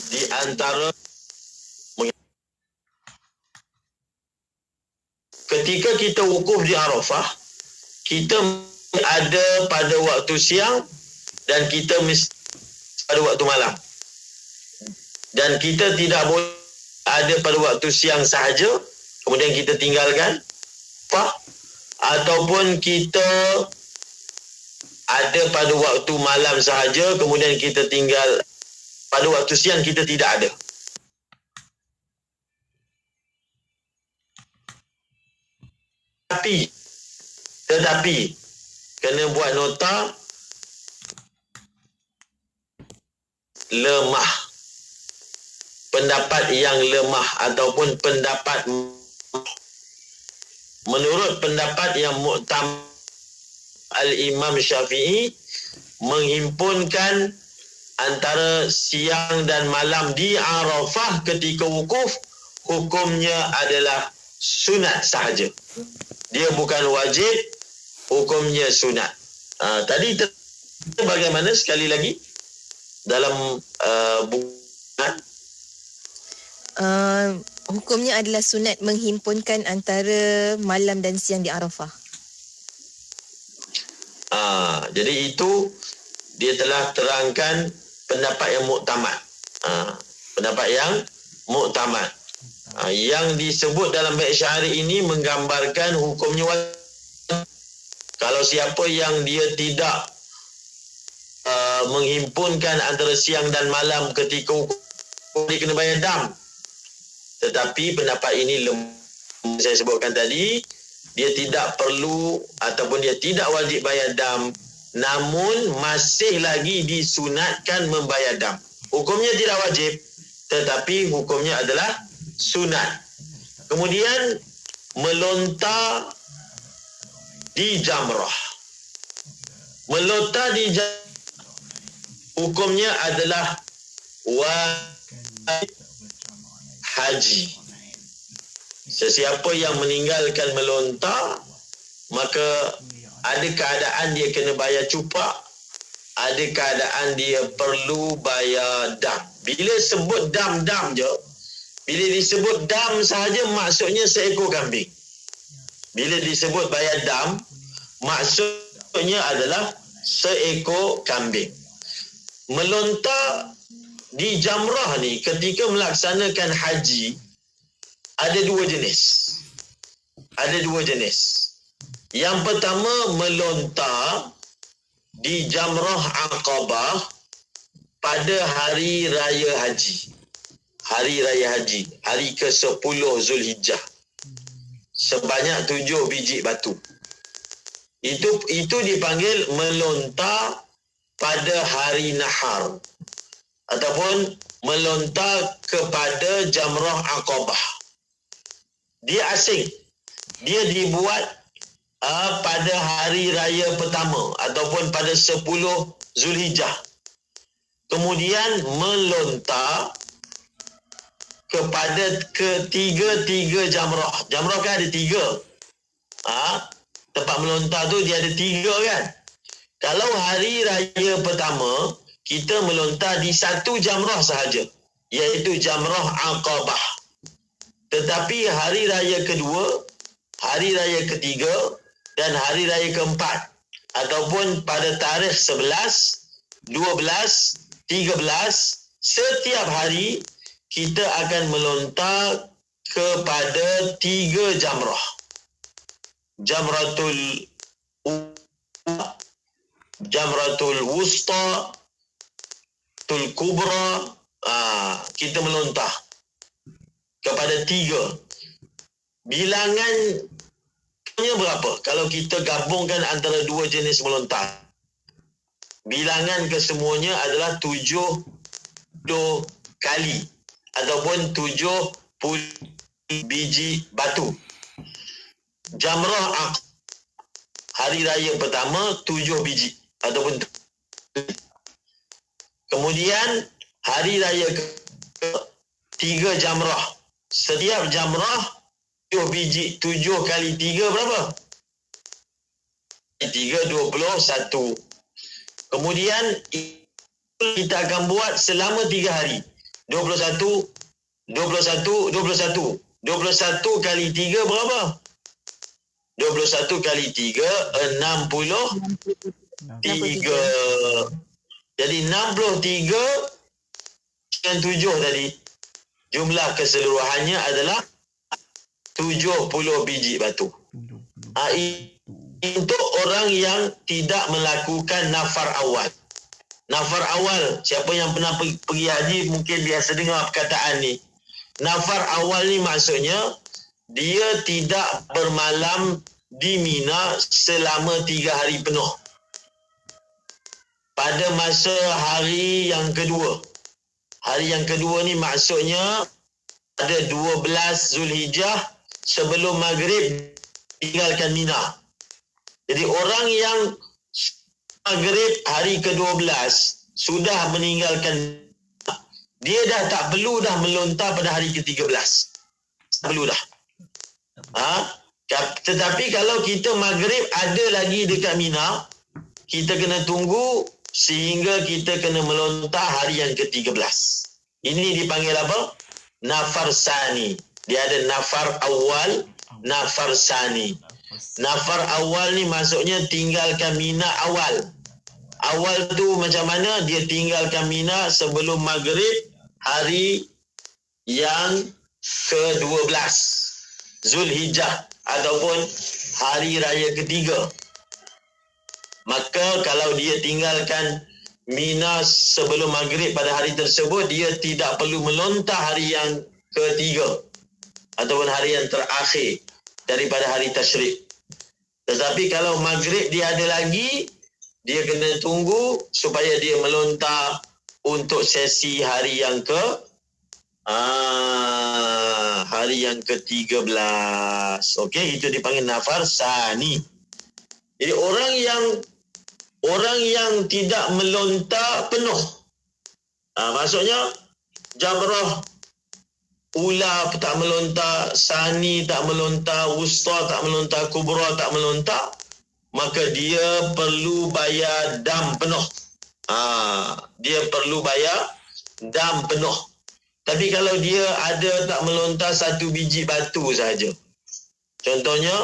di antara ketika kita wukuf di Arafah, kita ada pada waktu siang dan kita mesti pada waktu malam. Dan kita tidak boleh ada pada waktu siang sahaja, kemudian kita tinggalkan Arafah, ataupun kita ada pada waktu malam sahaja, kemudian kita tinggal pada waktu siang kita tidak ada. Tetapi kena buat nota lemah. Pendapat yang lemah ataupun pendapat menurut pendapat yang mu'tamad Al-Imam Syafi'i menghimpunkan antara siang dan malam di Arafah ketika wukuf, hukumnya adalah sunat sahaja. Dia bukan wajib, hukumnya sunat. Tadi bagaimana sekali lagi dalam buku hukumnya adalah sunat menghimpunkan antara malam dan siang di Arafah. Jadi itu dia telah terangkan pendapat yang muktamad. Pendapat yang muktamad. Yang disebut dalam bait syair ini menggambarkan hukumnya wajib. Kalau siapa yang dia tidak menghimpunkan antara siang dan malam ketika dia kena bayar dam. Tetapi pendapat ini saya sebutkan tadi, dia tidak perlu ataupun dia tidak wajib bayar dam, namun masih lagi disunatkan membayar dam. Hukumnya tidak wajib, tetapi hukumnya adalah sunat. Kemudian melontar di jamrah. Melontar di jamrah hukumnya adalah wajib haji. Sesiapa yang meninggalkan melontar, maka ada keadaan dia kena bayar cupak, ada keadaan dia perlu bayar dam. Bila sebut dam-dam je, bila disebut dam sahaja maksudnya seekor kambing. Bila disebut bayar dam, maksudnya adalah seekor kambing. Melontar di jamrah ni ketika melaksanakan haji ada dua jenis. Ada dua jenis. Yang pertama melontar di jamrah Aqabah pada hari raya haji. Hari raya haji, hari ke-10 Zulhijjah. Sebanyak 7 biji batu. Itu dipanggil melontar pada hari nahar ataupun melontar kepada jamrah Aqabah. Dia asing. Dia dibuat pada hari raya pertama ataupun pada 10 Zulhijjah. Kemudian melontar kepada ketiga-tiga jamrah. Jamrah kan ada 3. Tempat melontar tu dia ada 3 kan. Kalau hari raya pertama, kita melontar di satu jamrah sahaja, iaitu jamrah Aqabah. Tetapi hari raya kedua, hari raya ketiga dan hari raya keempat ataupun pada tarikh 11, 12, 13, setiap hari kita akan melontar kepada 3 jamrah. Jamratul Wusta, Tul Kubra, kita melontar kepada 3. Bilangannya berapa? Kalau kita gabungkan antara 2 jenis melontar, bilangan kesemuanya adalah 70 kali ataupun 70 biji batu. Jamrah hari raya pertama 7 biji ataupun kemudian hari raya ke-3 jamrah. Setiap jamrah 7 biji. 7 kali 3 berapa? 3, 21. Kemudian kita akan buat selama 3 hari. 21 kali 3 berapa? 21 kali 3, 63. Jadi 63 dengan 7 tadi. Jumlah keseluruhannya adalah 70 biji batu. Untuk orang yang tidak melakukan nafar awal. Nafar awal, siapa yang pernah pergi haji mungkin biasa dengar perkataan ni. Nafar awal ni maksudnya dia tidak bermalam di Mina selama 3 hari penuh. Pada masa hari yang kedua. Hari yang kedua ni maksudnya ada 12 Zulhijjah sebelum maghrib tinggalkan Mina. Jadi orang yang maghrib hari ke-12 sudah meninggalkan, dia dah tak perlu dah melontar pada hari ke-13. Tak perlu dah. Tetapi kalau kita maghrib ada lagi dekat Mina, kita kena tunggu sehingga kita kena melontar hari yang ke-13. Ini dipanggil apa? Nafar sani. Dia ada nafar awal, nafar sani. Nafar awal ni maksudnya tinggalkan Mina awal. Awal tu macam mana? Dia tinggalkan Mina sebelum maghrib hari yang ke-12 Zulhijjah ataupun hari raya ketiga. Maka kalau dia tinggalkan Mina sebelum maghrib pada hari tersebut, dia tidak perlu melontar hari yang ketiga ataupun hari yang terakhir daripada hari tasyrik. Tetapi kalau maghrib dia ada lagi, dia kena tunggu supaya dia melontar untuk sesi hari yang ke-13. Okey, itu dipanggil nafar sani. Jadi orang yang tidak melontar penuh. Maksudnya jamrah ula tak melontar, sani tak melontar, wusta tak melontar, kubra tak melontar, maka dia perlu bayar dam penuh. Dia perlu bayar dam penuh. Tapi kalau dia ada tak melontar 1 biji batu saja. Contohnya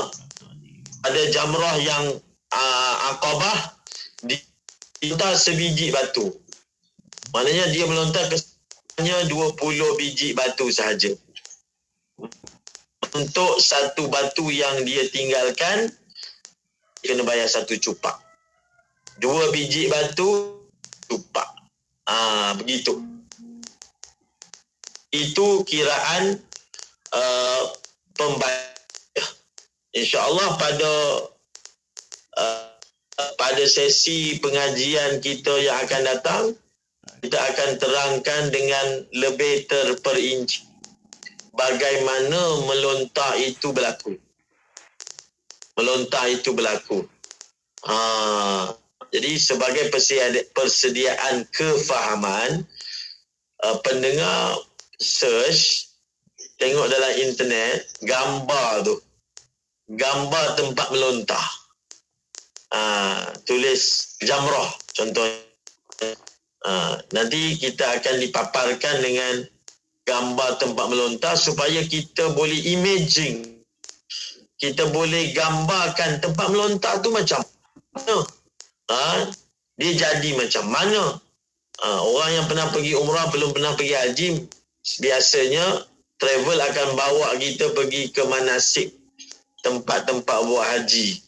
ada jamrah yang Aqabah dilontar sebiji batu. Maknanya dia melontar hanya 20 biji batu sahaja. Untuk 1 batu yang dia tinggalkan, dia kena bayar 1 cupak. 2 biji batu, cupak. Begitu. Itu kiraan pembayar. InsyaAllah pada sesi pengajian kita yang akan datang, kita akan terangkan dengan lebih terperinci bagaimana melontar itu berlaku. Melontar itu berlaku. Jadi sebagai persediaan kefahaman, pendengar search, tengok dalam internet, gambar tu. Gambar tempat melontar. Tulis jamrah contohnya. Nanti kita akan dipaparkan dengan gambar tempat melontar supaya kita boleh imagine, kita boleh gambarkan tempat melontar tu macam mana, dia jadi macam mana. Orang yang pernah pergi umrah belum pernah pergi haji, biasanya travel akan bawa kita pergi ke manasik, tempat-tempat buat haji.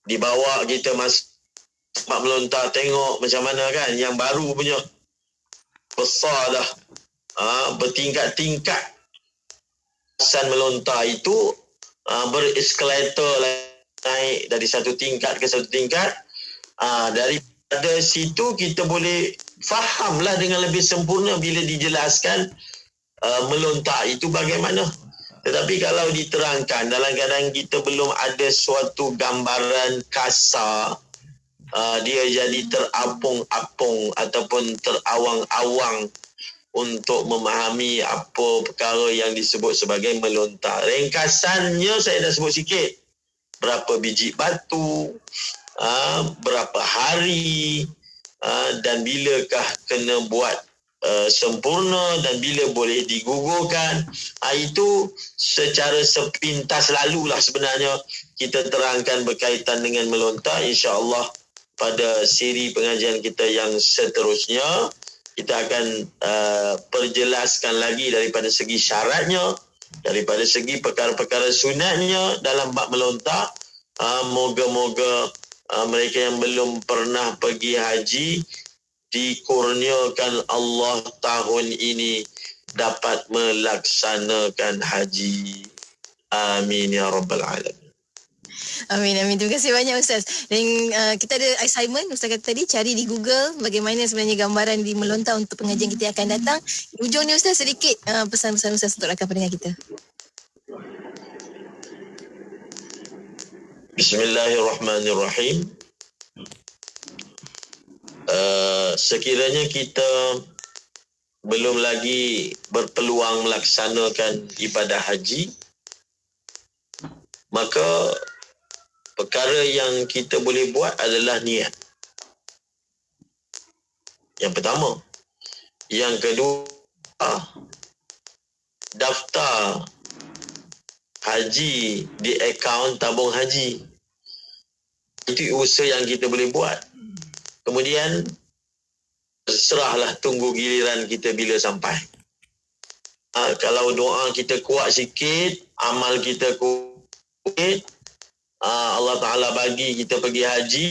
Dibawa kita masuk tempat melontar, tengok macam mana kan, yang baru punya, besar dah, bertingkat-tingkat. Kawasan melontar itu bereskalator naik dari satu tingkat ke satu tingkat. Daripada situ kita boleh fahamlah dengan lebih sempurna bila dijelaskan melontar itu bagaimana. Tetapi kalau diterangkan dalam keadaan kita belum ada suatu gambaran kasar, dia jadi terapung-apung ataupun terawang-awang untuk memahami apa perkara yang disebut sebagai melontar. Ringkasannya saya dah sebut sikit. Berapa biji batu, berapa hari, dan bilakah kena buat sempurna dan bila boleh digugurkan. Itu secara sepintas lalulah sebenarnya kita terangkan berkaitan dengan melontar. InsyaAllah pada siri pengajian kita yang seterusnya, kita akan perjelaskan lagi daripada segi syaratnya, daripada segi perkara-perkara sunatnya dalam bab melontar. Moga-moga mereka yang belum pernah pergi haji, dikurniakan Allah tahun ini dapat melaksanakan haji. Amin ya rabbal alamin. Amin, amin. Terima kasih banyak Ustaz. Dan kita ada assignment, Ustaz kata tadi, cari di Google bagaimana sebenarnya gambaran di Melontar untuk pengajian kita yang akan datang. Di ujung ni Ustaz, sedikit pesan-pesan Ustaz untuk rakan pendengar kita. Bismillahirrahmanirrahim. Sekiranya kita belum lagi berpeluang melaksanakan ibadah haji, maka perkara yang kita boleh buat adalah niat. Yang pertama. Yang kedua, daftar haji di akaun tabung haji. Itu usaha yang kita boleh buat. Kemudian serahlah, tunggu giliran kita bila sampai. Kalau doa kita kuat sikit, amal kita kuat, Allah Ta'ala bagi kita pergi haji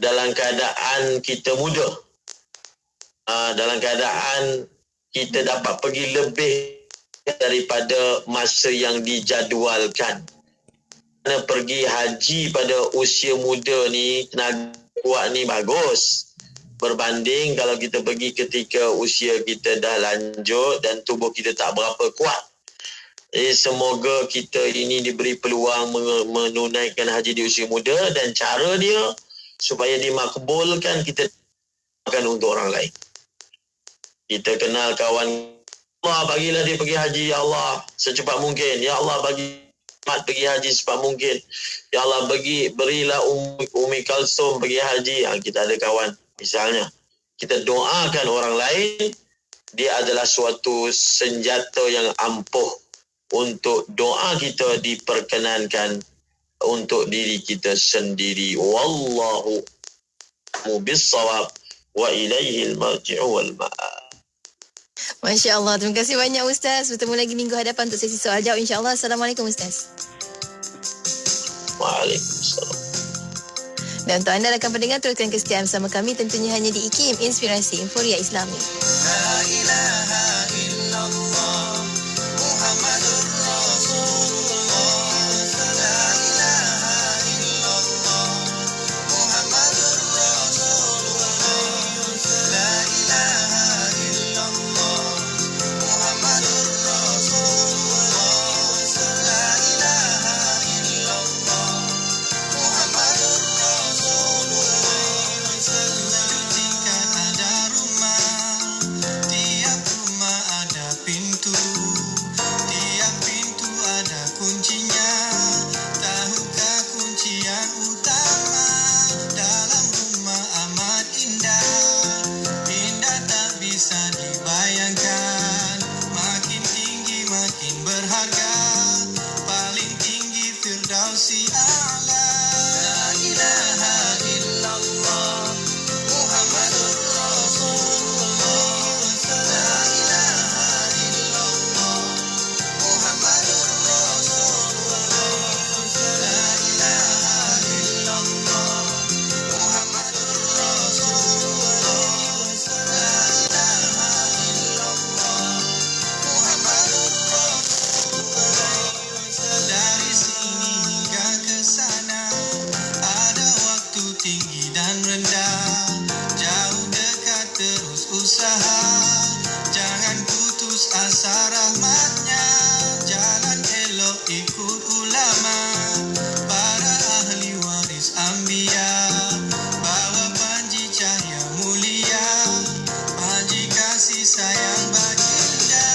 dalam keadaan kita muda, dalam keadaan kita dapat pergi lebih daripada masa yang dijadualkan. Kerana pergi haji pada usia muda ni, tenaga kuat ni bagus berbanding kalau kita pergi ketika usia kita dah lanjut dan tubuh kita tak berapa kuat. Semoga kita ini diberi peluang menunaikan haji di usia muda, dan cara dia supaya dimakbulkan, kita akan untuk orang lain. Kita kenal kawan, Allah bagilah dia pergi haji, ya Allah, secepat mungkin. Ya Allah, bagi Mat pergi haji secepat mungkin. Ya Allah, berilah Umi Kalsum pergi haji. Kita ada kawan, misalnya. Kita doakan orang lain, dia adalah suatu senjata yang ampuh untuk doa kita diperkenankan untuk diri kita sendiri. Wallahu bis-shawab wa ilaihil marji'u wal ma'ab. Masya Allah. Terima kasih banyak Ustaz. Bertemu lagi minggu hadapan untuk sesi soal jawab, insya-Allah. Assalamualaikum Ustaz. Waalaikumsalam. Dan untuk anda rakan pendengar, teruskan kesetiaan bersama kami tentunya hanya di IKIM Inspirasi Inforia Islami. La ilaha illallah Muhammadur Rasulullah. La ilaha illallah Muhammadur Rasulullah. La ilaha illallah Muhammadur Rasulullah. La ilaha illallah Muhammadur Rasulullah. Ketika ada rumah, tiap rumah ada pintu, tiap pintu ada kuncinya. Tahukah kunci yang utama dalam rumah amat indah? Indah tak bisa dibayangkan, makin tinggi makin berharga, paling tinggi Firdausi A'la. La ilaha illallah Muhammadur Rasulullah. La ilaha illallah Muhammadur Rasulullah. La ilaha illallah Muhammadur Rasulullah. La ilaha illallah Muhammadur Rasulullah. Dari sini hingga ke sana ada waktu tinggi dan rendah, jauh dekat terus usaha, jangan putus asa rahmatnya, jalan elok ikut ulama, para ahli waris anbiya, bawa panji cahaya mulia, panji kasih sayang baginda.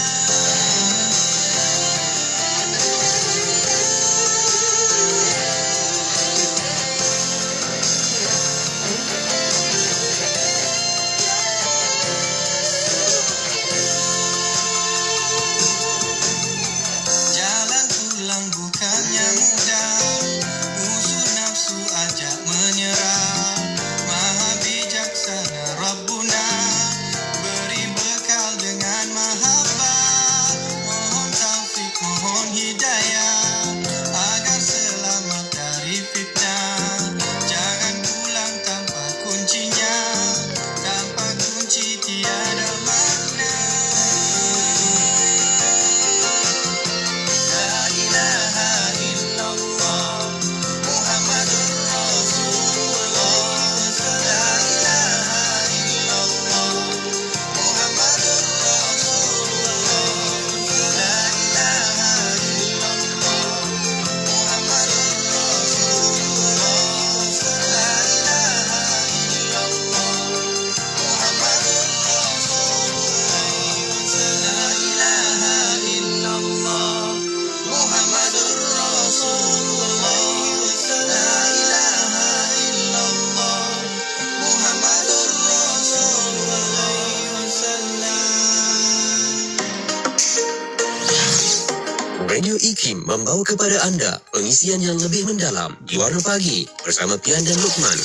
Radio IKIM membawa kepada anda pengisian yang lebih mendalam di Warna Pagi bersama Pian dan Lukman.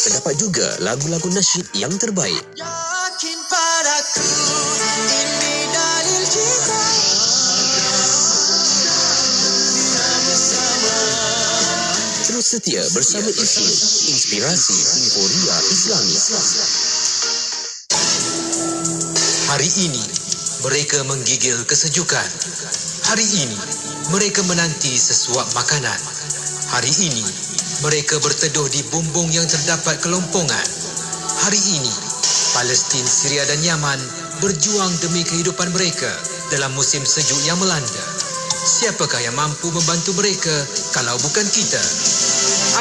Terdapat juga lagu-lagu nasyid yang terbaik. Yakin padaku, ini dalil cinta. Terus setia bersama IKIM, inspirasi euforia Islami. Hari ini, mereka menggigil kesejukan. Hari ini, mereka menanti sesuap makanan. Hari ini, mereka berteduh di bumbung yang terdapat kelompongan. Hari ini, Palestin, Syria dan Yaman berjuang demi kehidupan mereka dalam musim sejuk yang melanda. Siapakah yang mampu membantu mereka kalau bukan kita?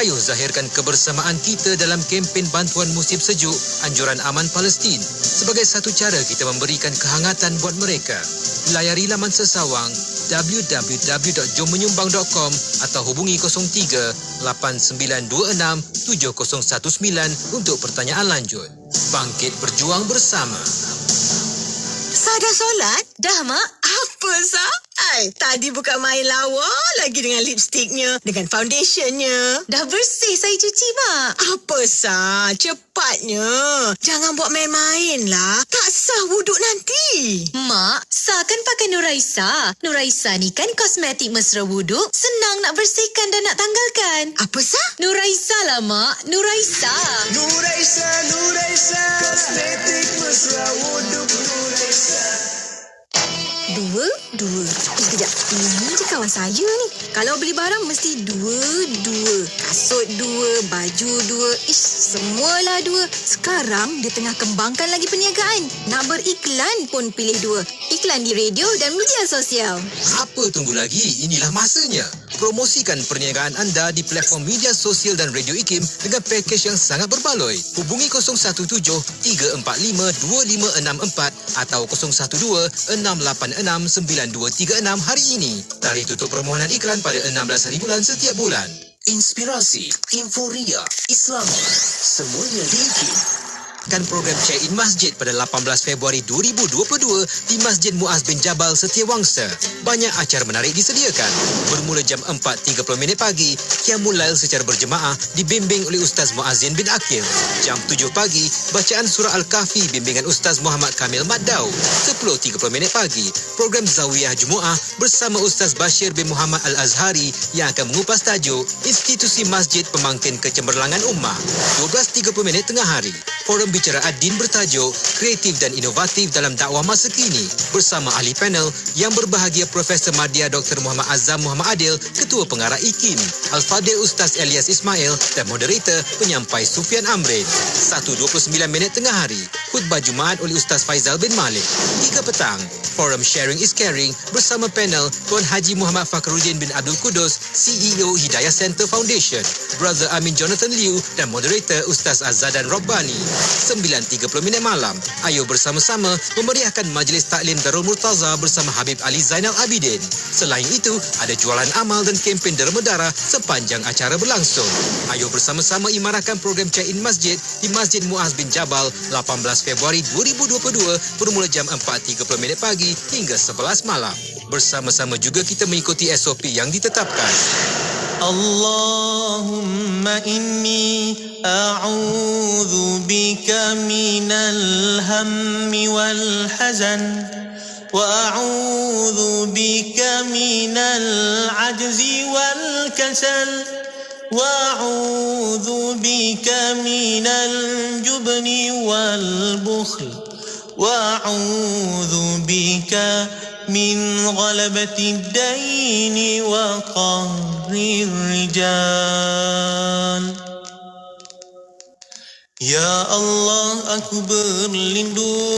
Ayo zahirkan kebersamaan kita dalam kempen bantuan musim sejuk Anjuran Aman Palestin sebagai satu cara kita memberikan kehangatan buat mereka. Layari laman sesawang www.jommenyumbang.com atau hubungi 03 8926 7019 untuk pertanyaan lanjut. Bangkit berjuang bersama. Sah dah solat? Dah, Mak. Apa, Sah? Tadi bukan main lawa lagi dengan lipstiknya, dengan foundationnya. Dah bersih saya cuci, Mak. Apa, Sah? Cepatnya. Jangan buat main-main lah. Tak sah wuduk nanti. Mak, Sah kan pakai Nuraisa. Nuraisa ni kan kosmetik mesra wuduk. Senang nak bersihkan dan nak tanggalkan. Apa, Sah? Nuraisa lah, Mak. Nuraisa. Nuraisa, Nuraisa, kosmetik mesra wuduk Nuraisa. Dua. Sekejap. Ini je kawan saya ni. Kalau beli barang mesti dua. Kasut dua, baju dua. Semualah dua. Sekarang dia tengah kembangkan lagi perniagaan. Nak beriklan pun pilih dua. Iklan di radio dan media sosial. Apa tunggu lagi? Inilah masanya. Promosikan perniagaan anda di platform media sosial dan Radio IKIM dengan pakej yang sangat berbaloi. Hubungi 017-345-2564 atau 012-686-9236 hari ini. Tarikh tutup permohonan iklan pada 16 hari bulan setiap bulan. Inspirasi euforia Islami. Semuanya di IKIM. Kan program Check-in Masjid pada 18 Februari 2022 di Masjid Muaz bin Jabal Setiawangsa. Banyak acara menarik disediakan. Bermula jam 4.30 pagi, Qiyamul Lail secara berjemaah dibimbing oleh Ustaz Muazzin bin Akil. Jam 7 pagi, bacaan surah Al-Kahfi bimbingan Ustaz Muhammad Kamil Maddau. 10.30 pagi, program Zawiyah Jumu'ah bersama Ustaz Bashir bin Muhammad Al-Azhari yang akan mengupas tajuk Institusi Masjid Pemangkin Kecemerlangan Ummah. 12.30 tengah hari, forum bicara ad-din bertajuk Kreatif dan Inovatif dalam Dakwah Masa Kini bersama ahli panel yang berbahagia Profesor Madya Dr. Muhammad Azam Muhammad Adil, Ketua Pengarah IKIM, Al-Fadil Ustaz Elias Ismail dan moderator penyampai Sufian Amrin. 1.29 tengah hari, khutbah Jumaat oleh Ustaz Faizal bin Malik. 3 petang, forum Sharing is Caring bersama panel Tuan Haji Muhammad Fakhruddin bin Abdul Kudus, CEO Hidayah Center Foundation, Brother Amin Jonathan Liu dan moderator Ustaz Azzadan Rabbani. 9.30 malam, ayo bersama-sama memeriahkan Majlis Taklim Darul Murtaza bersama Habib Ali Zainal Abidin. Selain itu, ada jualan amal dan kempen derma darah sepanjang acara berlangsung. Ayo bersama-sama imarahkan program Check-in Masjid di Masjid Muaz bin Jabal 18 Februari 2022 bermula jam 4.30 pagi hingga 11 malam. Bersama-sama juga kita mengikuti SOP yang ditetapkan. Allahumma inni a'udzu bika minal hammi wal hazan wa a'udzu bika minal ajzi wal kasal wa a'udzu bika minal jubni wal bukhl wa a'udzu bika min ghalabati ad-daini wa qahri rijal. Ya Allah, aku berlindung